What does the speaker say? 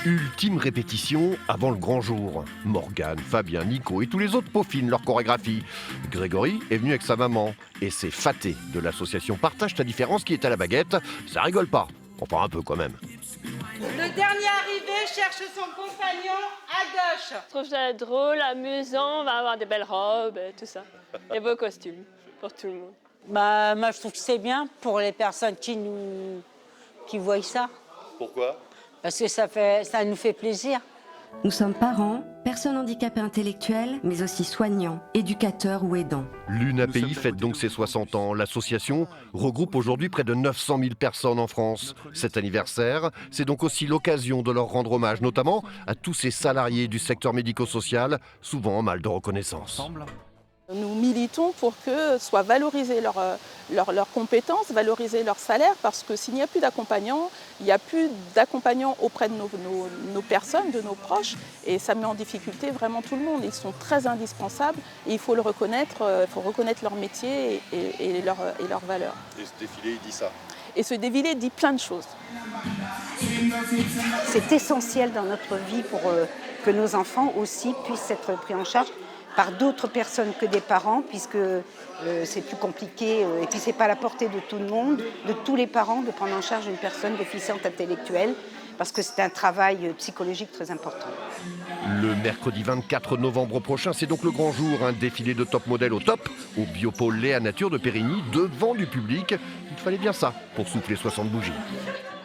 Ultime répétition avant le grand jour. Morgane, Fabien, Nico et tous les autres peaufinent leur chorégraphie. Grégory est venu avec sa maman et c'est Faté de l'association Partage ta différence qui est à la baguette. Ça rigole pas. Enfin un peu quand même. Le dernier arrivé cherche son compagnon à gauche. Je trouve ça drôle, amusant, on va avoir des belles robes, tout ça. Des beaux costumes pour tout le monde. Moi, je trouve que c'est bien pour les personnes qui voient ça. Pourquoi? Parce que ça nous fait plaisir. Nous sommes parents, personnes handicapées intellectuelles, mais aussi soignants, éducateurs ou aidants. L'UNAPI fête donc ses 60 ans. L'association regroupe aujourd'hui près de 900 000 personnes en France. Cet anniversaire, c'est donc aussi l'occasion de leur rendre hommage, notamment à tous ces salariés du secteur médico-social, souvent en mal de reconnaissance. Nous militons pour que soient valorisées leurs compétences, valoriser leur salaire, parce que s'il n'y a plus d'accompagnants, il n'y a plus d'accompagnants auprès de nos personnes, de nos proches, et ça met en difficulté vraiment tout le monde. Ils sont très indispensables et il faut le reconnaître, il faut reconnaître leur métier et leur valeur. Et ce défilé, il dit ça. Et ce défilé dit plein de choses. C'est essentiel dans notre vie pour que nos enfants aussi puissent être pris en charge par d'autres personnes que des parents, puisque c'est plus compliqué et puis c'est pas à la portée de tout le monde, de tous les parents, de prendre en charge une personne déficiente intellectuelle, parce que c'est un travail psychologique très important. Le mercredi 24 novembre prochain, c'est donc le grand jour, un défilé de top modèles au top, au biopôle Léa Nature de Périgny, devant du public. Il fallait bien ça pour souffler 60 bougies.